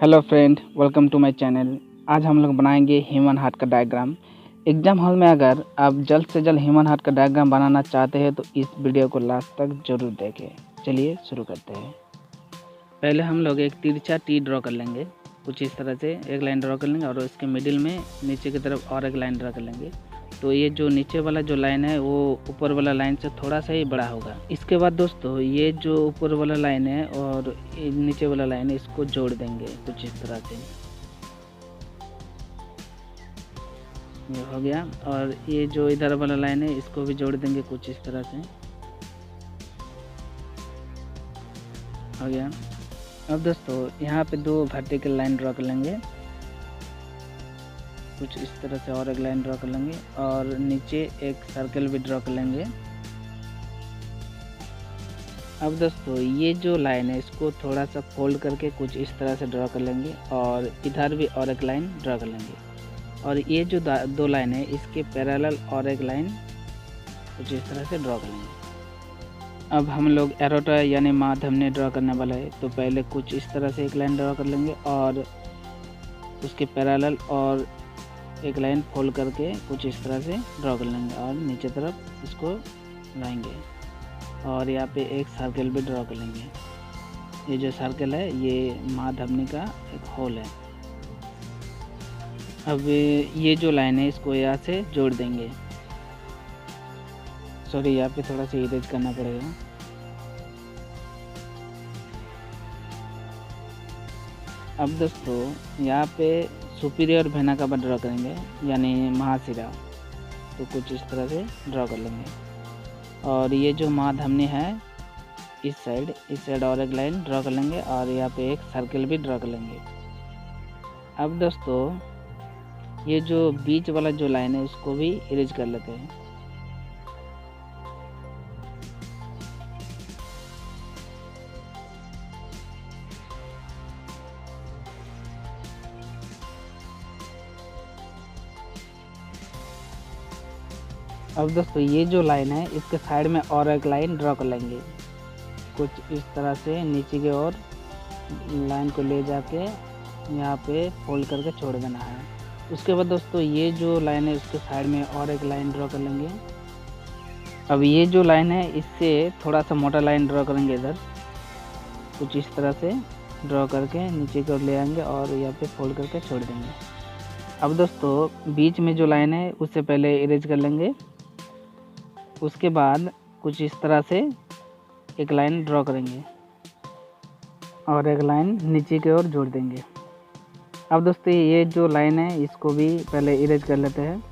Hello friend, welcome to my channel. आज हम लोग बनाएंगे ह्यूमन हार्ट का डायग्राम। एग्जाम हॉल में अगर आप जल्द से जल्द ह्यूमन हार्ट का डायग्राम बनाना चाहते हैं तो इस वीडियो को लास्ट तक जरूर देखें। चलिए शुरू करते हैं। पहले हम लोग एक तिरछा टी ड्रॉ कर लेंगे। कुछ इस तरह से एक लाइन ड्रॉ कर लेंगे और उसके मिडिल में नीचे की तरफ और एक लाइन ड्रॉ कर लेंगे। तो ये जो नीचे वाला जो लाइन है वो ऊपर वाला लाइन से थोड़ा सा ही बड़ा होगा। इसके बाद दोस्तों ये जो ऊपर वाला लाइन है और नीचे वाला लाइन है इसको जोड़ देंगे कुछ इस तरह से। ये हो गया। और ये जो इधर वाला लाइन है इसको भी जोड़ देंगे कुछ इस तरह से। हो गया। अब दोस्तों यहाँ पे दो वर्टिकल लाइन ड्रॉ कर लेंगे कुछ इस तरह से, और एक लाइन ड्रॉ कर लेंगे और नीचे एक सर्कल भी ड्रॉ कर लेंगे। अब दोस्तों ये जो लाइन है इसको थोड़ा सा फोल्ड करके कुछ इस तरह से ड्रॉ कर लेंगे और इधर भी और एक लाइन ड्रॉ कर लेंगे। और ये जो दो लाइन है इसके पैरेलल और एक लाइन कुछ इस तरह से ड्रॉ कर लेंगे। अब हम लोग एरोटा यानी माँ धमनी ड्रॉ करने वाला है। तो पहले कुछ इस तरह से एक लाइन ड्रॉ कर लेंगे और उसके पैरेलल और एक लाइन फोल्ड करके कुछ इस तरह से ड्रॉ कर लेंगे और नीचे तरफ इसको लाएंगे और यहाँ पे एक सर्कल भी ड्रॉ कर लेंगे। ये जो सर्कल है ये महाधमनी का एक होल है। अब ये जो लाइन है इसको यहाँ से जोड़ देंगे। सॉरी, यहाँ पे थोड़ा सा इरेज करना पड़ेगा। अब दोस्तों यहाँ पे सुपीरियर वेना का ड्रॉ करेंगे यानी महाशिरा। तो कुछ इस तरह से ड्रॉ कर लेंगे और ये जो महाधमनी है इस साइड और एक लाइन ड्रॉ कर लेंगे और यहाँ पे एक सर्कल भी ड्रॉ कर लेंगे। अब दोस्तों ये जो बीच वाला जो लाइन है उसको भी इरेज कर लेते हैं। अब दोस्तों ये जो लाइन है इसके साइड में और एक लाइन ड्रॉ कर लेंगे कुछ इस तरह से। नीचे की ओर लाइन को ले जाके यहाँ पे फोल्ड करके छोड़ देना है। उसके बाद दोस्तों ये जो लाइन है उसके साइड में और एक लाइन ड्रॉ कर लेंगे। अब ये जो लाइन है इससे थोड़ा सा मोटा लाइन ड्रॉ करेंगे इधर कुछ इस तरह से ड्रॉ करके नीचे की ओर ले आएंगे और यहाँ पे फोल्ड करके छोड़ देंगे। अब दोस्तों बीच में जो लाइन है उससे पहले इरेज कर लेंगे। उसके बाद कुछ इस तरह से एक लाइन ड्रॉ करेंगे और एक लाइन नीचे की ओर जोड़ देंगे। अब दोस्तों ये जो लाइन है इसको भी पहले इरेज कर लेते हैं।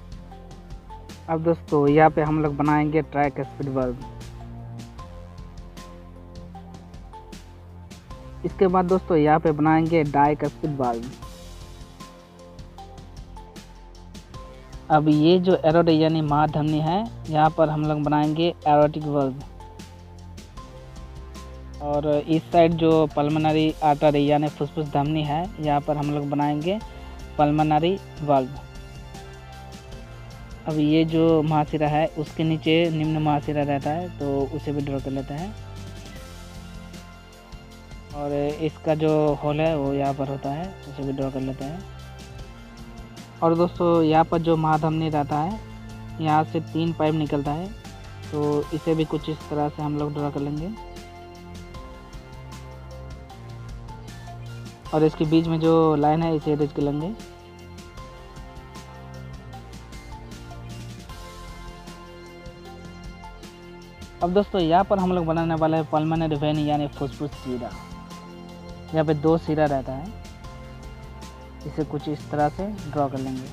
अब दोस्तों यहाँ पे हम लोग बनाएंगे ट्राइकस्पिड वर्ब। इसके बाद दोस्तों यहाँ पे बनाएंगे डाइकस्पिड वर्ब। अब ये जो एरोट यानी महाधमनी है यहाँ पर हम लोग बनाएंगे एरोटिक वर्ब। और इस साइड जो पल्मोनरी आर्टरी यानी फुसफुस धमनी है यहाँ पर हम लोग बनाएंगे पल्मोनरी वर्ब। अब ये जो महाशिरा है उसके नीचे निम्न महाशिरा रहता है तो उसे भी ड्रॉ कर लेते हैं। और इसका जो होल है वो यहाँ पर होता है, उसे भी ड्रॉ कर लेते हैं। और दोस्तों यहाँ पर जो महाधमनी रहता है यहाँ से 3 पाइप निकलता है तो इसे भी कुछ इस तरह से हम लोग ड्रॉ कर लेंगे। और इसके बीच में जो लाइन है इसे इरेज कर लेंगे। अब दोस्तों यहाँ पर हम लोग बनाने वाले हैं पल्मोनरी वेन यानी फुसफुस सीरा। यहाँ पे 2 सीरा रहता है, इसे कुछ इस तरह से ड्रॉ कर लेंगे।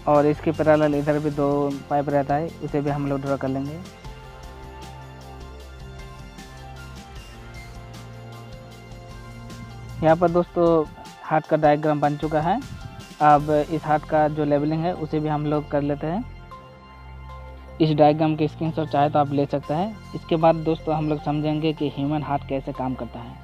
और इसके पैरेलल इधर भी 2 पाइप रहता है, उसे भी हम लोग ड्रॉ कर लेंगे। यहाँ पर दोस्तों हार्ट का डायग्राम बन चुका है। अब इस हार्ट का जो लेबलिंग है उसे भी हम लोग कर लेते हैं। इस डायग्राम के स्क्रीनशॉट चाहे तो आप ले सकते हैं। इसके बाद दोस्तों हम लोग समझेंगे कि ह्यूमन हार्ट कैसे काम करता है।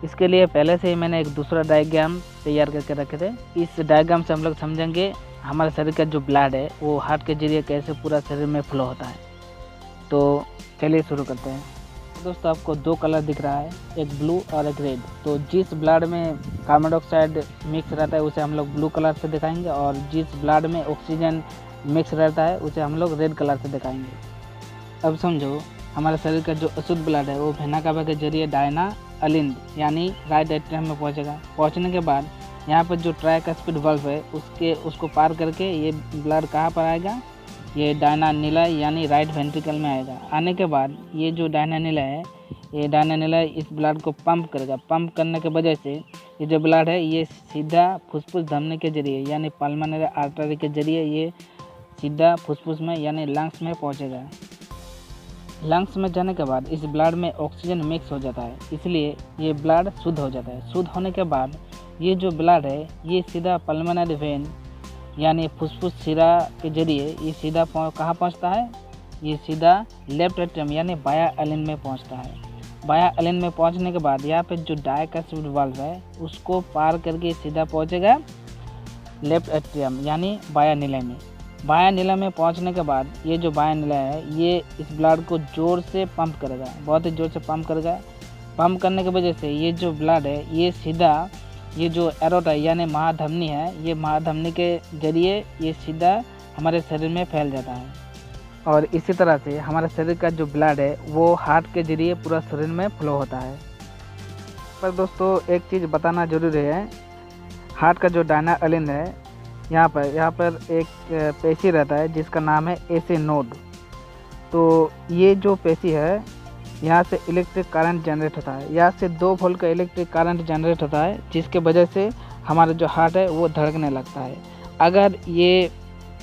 इसके लिए पहले से ही मैंने एक दूसरा डायग्राम तैयार करके रखे थे। इस डायग्राम से हम लोग समझेंगे हमारे शरीर का जो ब्लड है वो हार्ट के जरिए कैसे पूरा शरीर में फ्लो होता है। तो चलिए शुरू करते हैं। दोस्तों आपको दो कलर दिख रहा है, एक ब्लू और एक रेड। तो जिस ब्लड में कार्बन डाइऑक्साइड मिक्स रहता है उसे हम लोग ब्लू कलर से दिखाएंगे, और जिस ब्लड में ऑक्सीजन मिक्स रहता है उसे हम लोग रेड कलर से दिखाएंगे। अब समझो, हमारे शरीर का जो अशुद्ध ब्लड है वो वेना कावा के जरिए डायना अलिंद यानी राइट एट्रियम में पहुंचेगा। पहुंचने के बाद यहाँ पर जो ट्राइकस्पिड वाल्व है उसको पार करके ये ब्लड कहाँ पर आएगा, ये डायना निलय यानी राइट वेंट्रिकल में आएगा। आने के बाद ये जो डायना निलय है, ये डायना निलय इस ब्लड को पंप करेगा। पंप करने के वजह से ये जो ब्लड है ये सीधा फुसफुस धमनी के जरिए यानी पल्मोनरी आर्टरी के जरिए ये सीधा फुसफुस में यानी लंग्स में पहुंचेगा। लंग्स में जाने के बाद इस ब्लड में ऑक्सीजन मिक्स हो जाता है, इसलिए ये ब्लड शुद्ध हो जाता है। शुद्ध होने के बाद ये जो ब्लड है ये सीधा पल्मोनरी वेन यानी फुसफुस शिरा के जरिए ये सीधा कहाँ पहुँचता है, ये सीधा लेफ्ट एट्रियम यानी बाया एलिन में पहुँचता है। बाया एलिन में पहुँचने के बाद यहाँ पे जो डायकस्पिड वाल्व है उसको पार करके सीधा पहुँचेगा लेफ्ट एट्रियम यानी बाया निलय में। बाया निलय में पहुंचने के बाद ये जो बाया निलय है ये इस ब्लड को ज़ोर से पंप करेगा, बहुत ही ज़ोर से पंप करेगा। पंप करने की वजह से ये जो ब्लड है ये सीधा ये जो एरोटा यानी महाधमनी है, ये महाधमनी के जरिए ये सीधा हमारे शरीर में फैल जाता है। और इसी तरह से हमारे शरीर का जो ब्लड है वो हार्ट के जरिए पूरा शरीर में फ्लो होता है। पर दोस्तों एक चीज़ बताना ज़रूरी है, हार्ट का जो डायना अलिंद है यहाँ पर एक पेशी रहता है जिसका नाम है एसी नोड। तो ये जो पेशी है यहाँ से इलेक्ट्रिक करंट जनरेट होता है, यहाँ से 2 वोल्ट का इलेक्ट्रिक करंट जनरेट होता है, जिसके वजह से हमारा जो हार्ट है वो धड़कने लगता है। अगर ये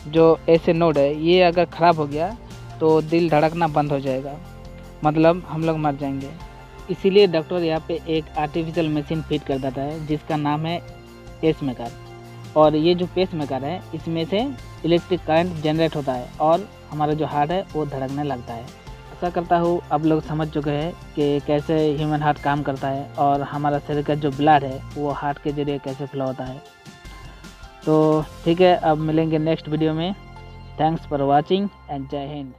जो एसी नोड है ये अगर ख़राब हो गया तो दिल धड़कना बंद हो जाएगा, मतलब हम लोग मर जाएंगे। इसीलिए डॉक्टर यहाँ पे एक आर्टिफिशियल मशीन फिट कर देता है जिसका नाम है पेसमेकर। और ये जो पेसमेकर है इसमें से इलेक्ट्रिक करंट जनरेट होता है और हमारा जो हार्ट है वो धड़कने लगता है। आशा करता हूँ आप लोग समझ चुके हैं कि कैसे ह्यूमन हार्ट काम करता है और हमारा शरीर का जो ब्लड है वो हार्ट के जरिए कैसे फ्लो होता है। तो ठीक है, अब मिलेंगे नेक्स्ट वीडियो में। थैंक्स फॉर वॉचिंग एंड जय हिंद।